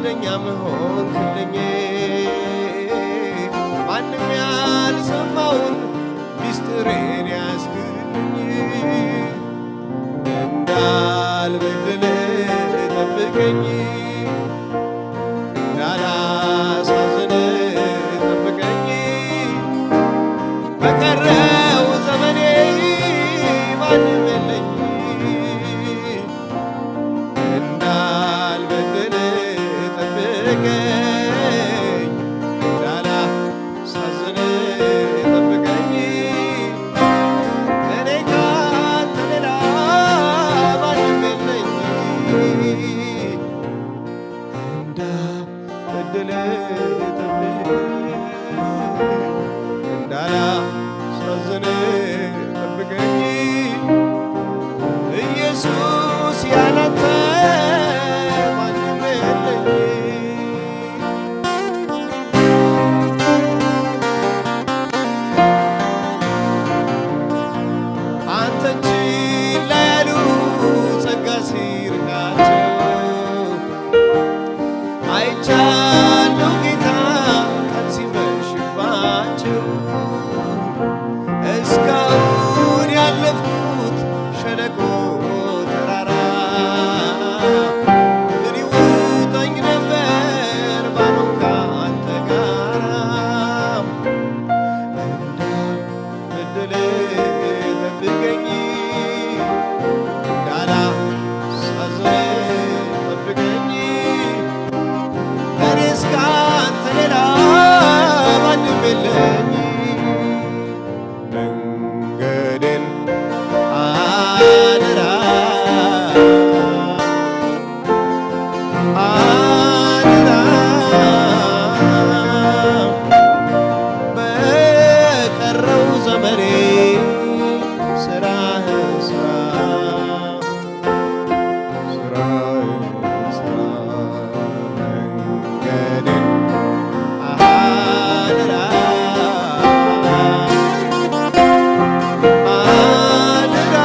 ጓደኛም ሆንክልኝ ማንም ያልሰማውን ሚስጥሬን ያስክልኝ እንዳልበድል ጠብቀኝ እንዳላሳዝን ጠብቀኝ በቀረው ዘመኔ ማንም የለኝ እንዳልበድል ጠብቀኝ እንዳላሳዝን ጠብቀኝ እኔ ካንተ ሌላ ማንም የለኝ እንዳልበድል ጠብቀኝ እንዳላሳዝን ጠብቀኝ ኢየሱስ ያላንተ ማንም የለኝ አንተን ችላ ያሉ ጸጋ ሲርቃቸው አይቻለሁ ጌታ ቀን ሲመሽባቸው እስካሁን ያለፍኩት ሸለቆ ተራራ ምን ይውጠኝ ነበር ባልሆን ካንተ ጋራ እንዳልበድል ጠብቀኝ እንዳላሳዝን ጠብቀኝ እኔስ ካንተ ሌላ ማንም የለኝ መንገዴን አደራ አደራ በቀረው ዘመኔ ስራህን ስራ ስራህን ስራ መንገዴን አደራ አደራ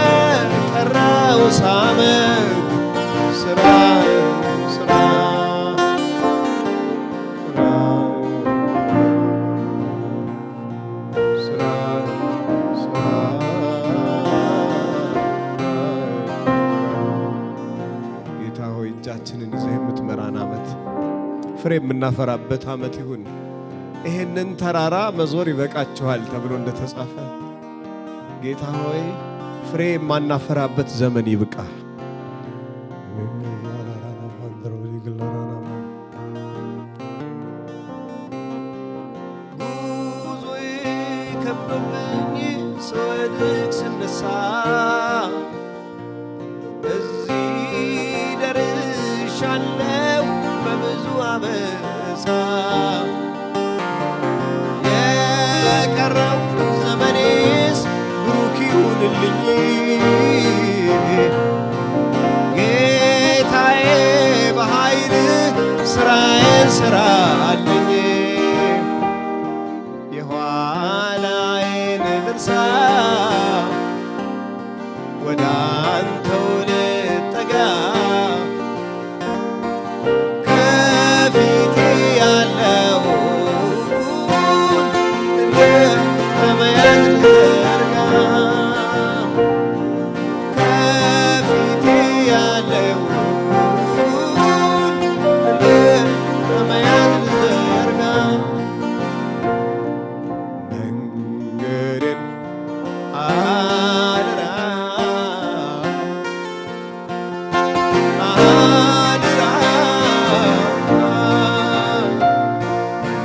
በቀረው ሳምንት ስራህን ስራ ጌታ ሆይ እጃችንን ይዘህ የምትመራን ዓመት ፍሬ የምናፈራበት ዓመት ይሁን። ይሄንን ተራራ መዞር ይበቃችኋል ተብሎ እንደተጻፈ ጌታ ሆይ ፍሬ የማናፈራበት ዘመን ይብቃ። ጉዞዬ ከብዶብኝ ስወድቅ ስነሳ እዚህ ደርሻለሁ በብዙ አመፃ የቀረው ዘመኔስ ብሩክ ይሁንልኝ ጌታዬ በኃይልህ ስራዬን ስራልኝ የኋላዬን ልርሳ ወደ አንተው ልጠጋ ከፊቴ ያለውን እንደ መያዝ ልዘርጋ ከፊቴ ያለውን እንደ መያዝ ልዘርጋ መንገዴን አደራ አደራ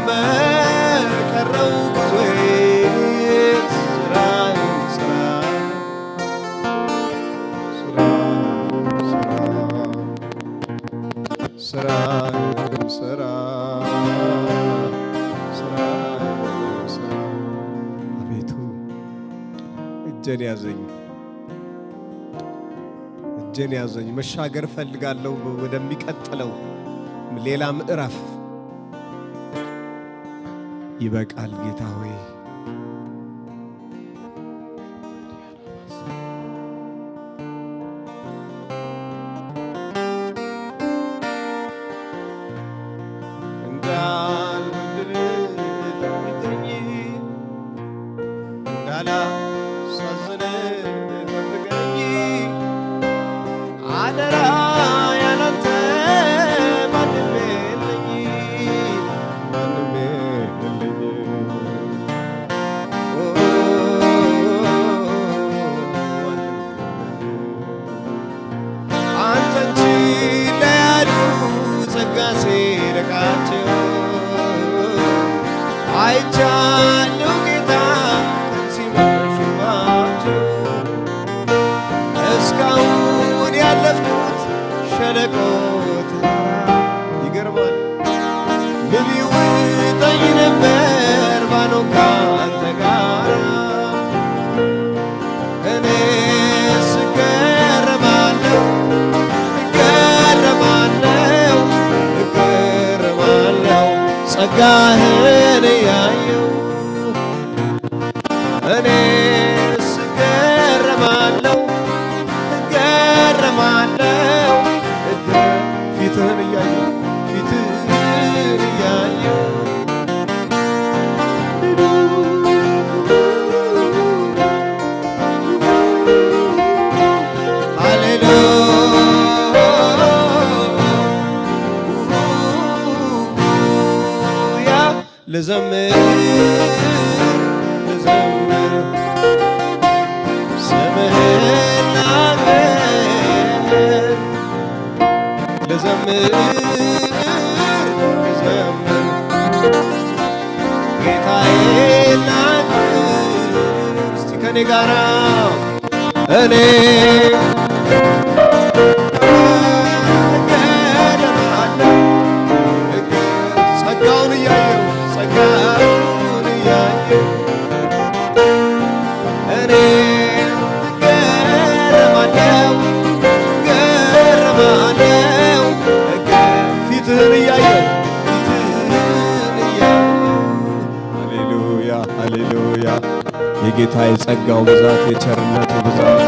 በቀረው ጉዞዬ ስራህን ስራ ስራህን ስራ ስራህን ስራ አቤቱ እጄን ያዘኝ እጄን ያዘኝ መሻገር ፈልጋለሁ ወደሚቀጥለው ሌላ ምዕራፍ ይበቃል ጌታ ሆይ እንዳላሳዝን ጠብቀኝ አደራ ያላንተ ማንም የለኝ ማንም የለኝ አንተን ችላ ያሉ ጸጋ ሲርቃቸው አይቻለሁ ጌታ ሲመሹባቸው እስካሁን ያለፍኩት ሸለቆ ተራራ ይገርማል ምን ይውጠኝ ነበር ባኖር ካንተ ጋር እኔስ እገረማለሁ እገረማለሁ እገረማለሁ ጸጋህን ያየው እኔስ እገረማለሁ እገረማለሁ ፊትህን እያየው ፊትህን እያየው ሃሌሉያ ልዘምር ልዘምር ስምህን ላክብር ልዘምር ልዘምር ጌታዬን ላክብር እስቲ ከኔ ጋራ እኔ ጸጋውን እያየው ጸጋውን እያየው እኔ እገረማለሁ እገረማለሁ ፊትህን እያየው ፊትህን እያየው ሃሌሉያ ሃሌሉያ የጌታ የጸጋው ብዛት የቸርነቱ ብዛት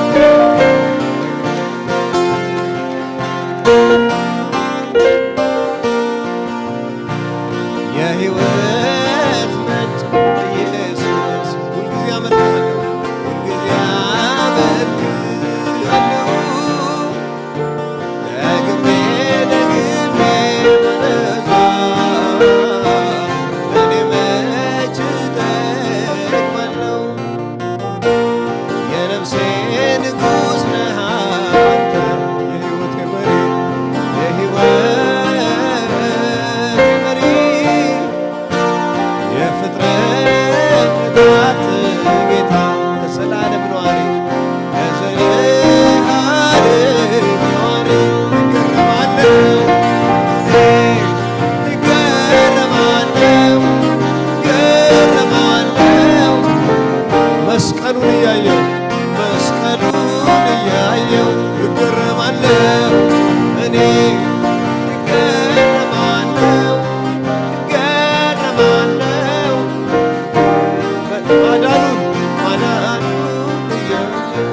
የሕይወት ምንጭ ኢየሱስ ሁልጊዜ አመልክሃለሁ ሁልጊዜ አመልክሃለሁ ደግሜ ደግሜ ማነሳ እኔ መች እጠግባለሁ የነፍሴ ንጉሥ ነህ አንተ የሕይወቴ መሪ የሕይወቴ መሪ የፍጥረታት ጌታ ለዘላለም ነዋሪ ለዘላለም ነዋሪ እገረማለሁ እገረማለሁ መስቀሉን እያየው መስቀሉን እያየው እገረማለሁ እኔ እገረማለሁ እገረማለሁ ማዳኑን እያየው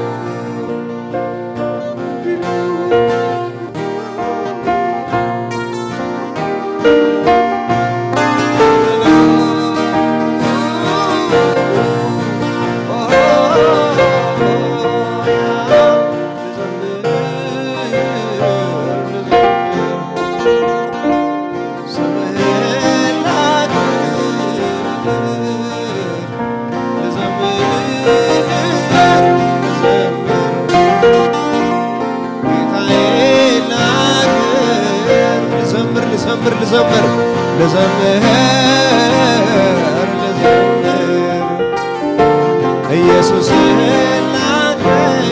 ልዘምር ልዘምር ኢየሱስን ላክብር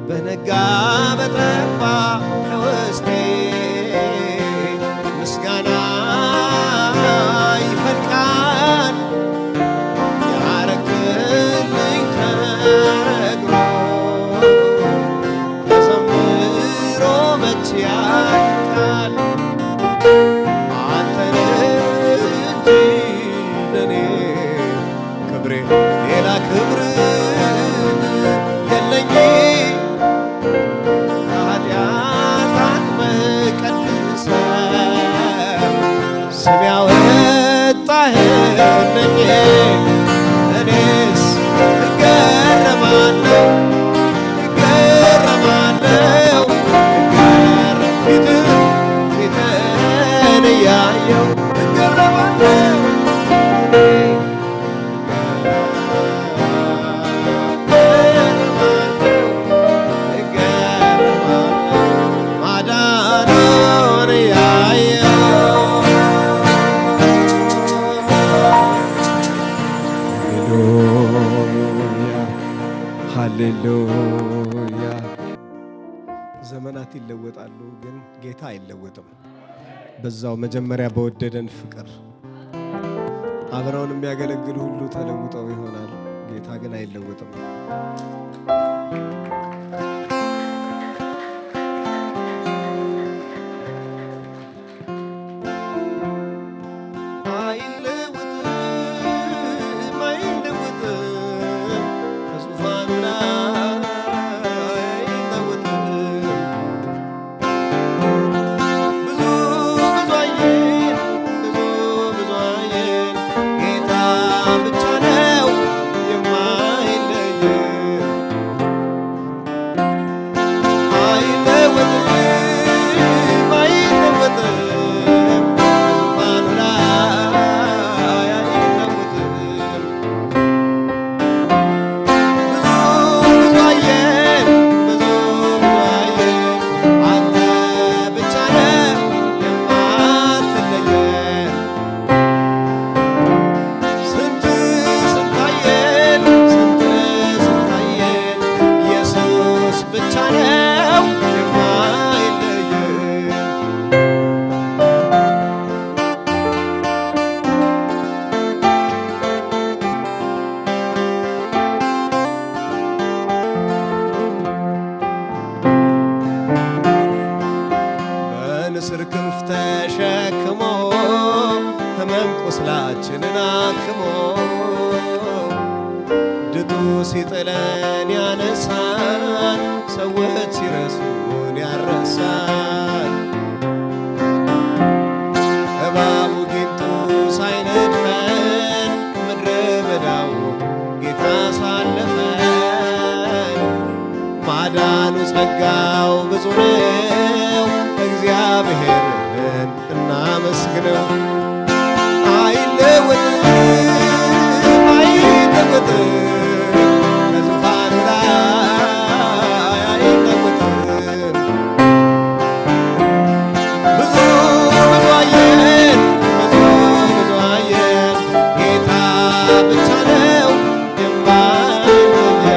በነጋ በጠባ ከውስጤ መቼ ያልቃል አንተን እንጂ ለኔ ክብሬ ሌላ ክብር የለኝ ከኃጢአት አትመቀድሰ ስም ያወጣህልኝ እኔስ እገረማለሁ ፊትህን እያየሁ እገረማለሁ ማዳኑን እያየሁ ሃሌሉያ። ዘመናት ይለወጣሉ፣ ግን ጌታ አይለወጥም። በዛው መጀመሪያ በወደደን ፍቅር አብረውን የሚያገለግሉ ሁሉ ተለውጠው ይሆናል። ጌታ ግን አይለወጥም። በንስር ክንፍ ተሸክሞ ሕመም ቁስላችንን አክሞ ድጡ ሲጥለን ያነሳን ሰዎች ሲረሱን ያረሳን እባቡ ጊንጡ ሳይነድፈን ምድረ በዳው ጌታ ሳለፈን ማዳኑ ጸጋው ብዙ ነው። እግዚአብሔርን እናመስግነው። አይለወጥም አይለወጥም ከዙፋኑ ላይ አይለወጥም። ብዙ ብዙ አየን ብዙ አየን ጌታ ብቻ ነው የማይለየን።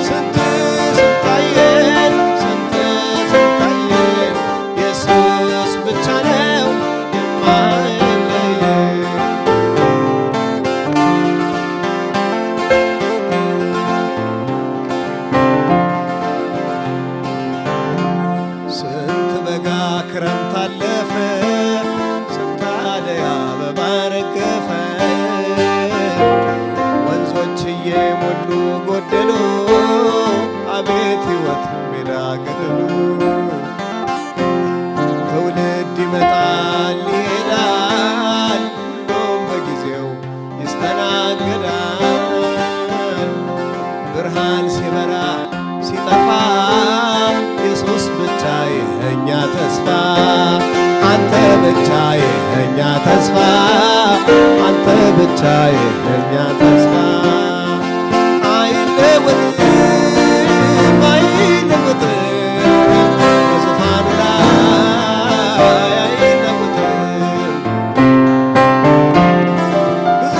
ስንት አየን ኢየሱስ ብቻ ነው የማይለየን። ስንት በጋ ክረምት አለፈ፣ ስንት አደይ አበባ ረገፈ፣ ወንዞች እየሞሉ ጎደሉ፣ አቤት ሕይወት ሜዳ ገደሉ። ትውልድ ይመጣል ይሄዳል፣ ሁሉም በጊዜው ይስተናገዳል። ብርሃን ሲበራ ሲጠፋ ኢየሱስ ብቻ የእኛ ተስፋ፣ አንተ ብቻ የእኛ ተስፋ፣ አንተ ብቻ የእኛ ተስፋ። አይለወጥም አይለወጥም በዙፋኑ ላይ አይለወጥም። ብዙ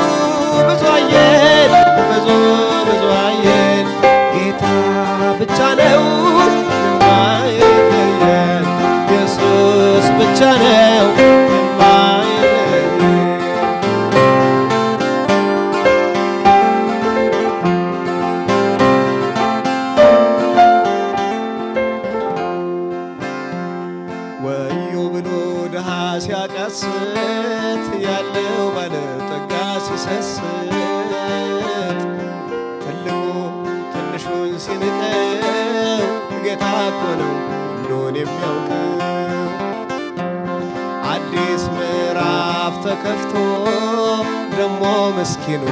ብዙ አየን ብዙ ብዙ አየን ጌታ ብቻ ነው የማይለየን። ኢየሱስ ብቻ ነው የማይለየን። ጌታ እኮ ነው ሁሉን የሚያውቀው። አዲስ ምዕራፍ ተከፍቶ ደሞ ምስኪኑ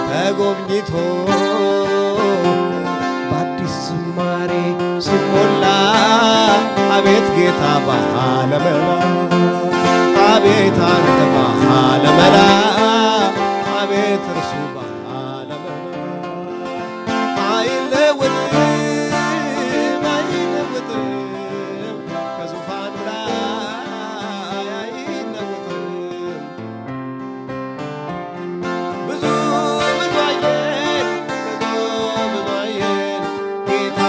ተጎብኝቶ በአዲስ ዝማሬ ሲሞላ አቤት ጌታ ባለመላ አቤት አንተ ባለመላ አቤት እርሱ ባለመላ አይለወጥም አይለወጥም ከዙፋኑ ላይ አይለወጥም። ብዙ ብዙ አየን ብዙ አየን ጌታ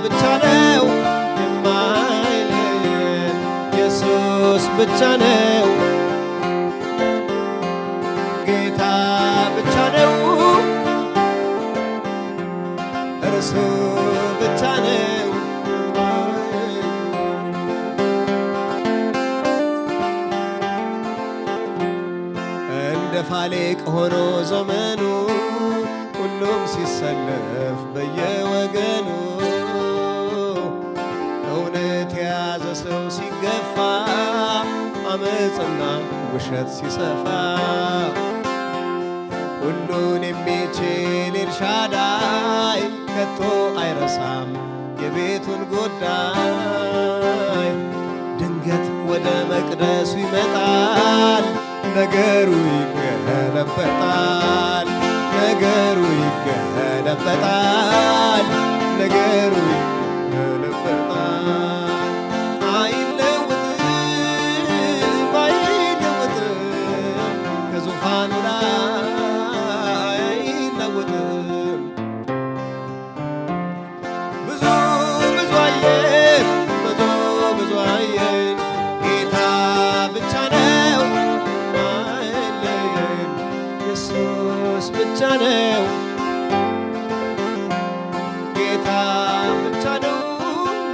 ብቻ ነው የማይለየን ኢየሱስ ብቻ ነው ጌታ ብቻ ነው እርሱ ብቻ ነው። እንደ ፋሌቅ ሆኖ ዘመኑ ሁሉም ሲሰለፍ በየወገኑ እውነት የያዘ ሰው ሲገፋ አመፅና ውሸት ሲሰፋ ሁሉን የሚችል ኤልሻዳይ ከቶ አይረሳም የቤቱን ጉዳይ። ድንገት ወደ መቅደሱ ይመጣል ነገሩ ይገለበጣል ነገሩ ይገለበጣል ነገሩ ይገለበጣል። አይለወጥም አይለወጥም ከዙፋኑ ላይ አይለወጥም። ብዙ ብዙ አየን ብዙ ብዙ አየን ጌታ ብቻ ነው የማይለየን ኢየሱስ ብቻ ነው ጌታ ብቻ ነው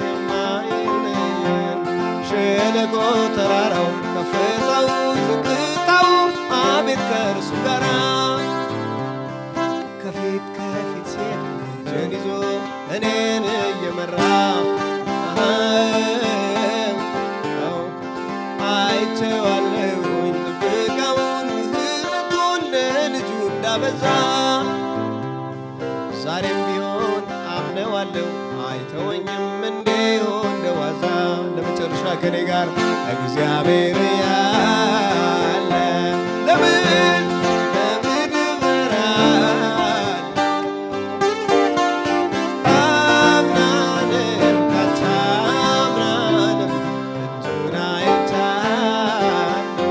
የማይለየን። ሸለቆ ተራራው ከፍታው ዝቅታው አቤት ከእርሱ ጋራ ከፊት ከፊት ሲሄድ እጄን ይዞ እኔን እየመራ አይቼዋለሁኝ ጥበቃውን ምሕረቱን ለልጁ እንዳበዛ ዛሬም ቢሆን አምነዋለሁ አይተወኝም እንዲሁ እንደዋዛ። ለመጨረሻ ከኔ ጋር እግዚአብሔር ያለ ለምን ለምን ይፈራል? አምናንም ካቻምናንም እጁን አይቻለሁ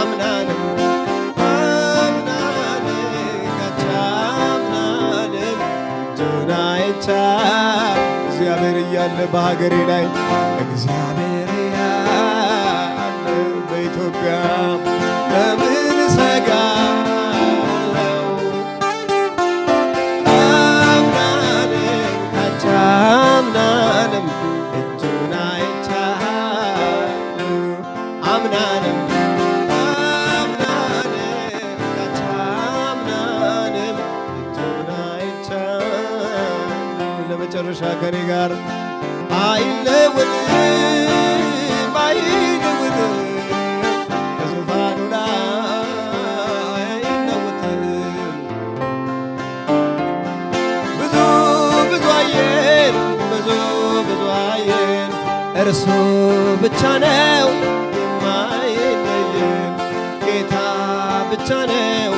አምናንም ካቻምናንም እጁን አይቻለሁ። እግዚአብሔር እያለ በሀገሬ ላይ እግዚአብሔር ያለ በኢትዮጵያ ለምን እሰጋለሁ? አምናንም ካቻምናንም እጁን አይቻለሁ አምናንም ካቻምናንም እጁን አይቻለሁ። ለመጨረሻ ከኔ ጋር አይለወጥም አይለወጥም ከዙፋኑ ላይ አይለወጥም። ብዙ ብዙ አየን ብዙ ብዙ አየን እርሱ ብቻ ነው የማይለየን ጌታ ብቻ ነው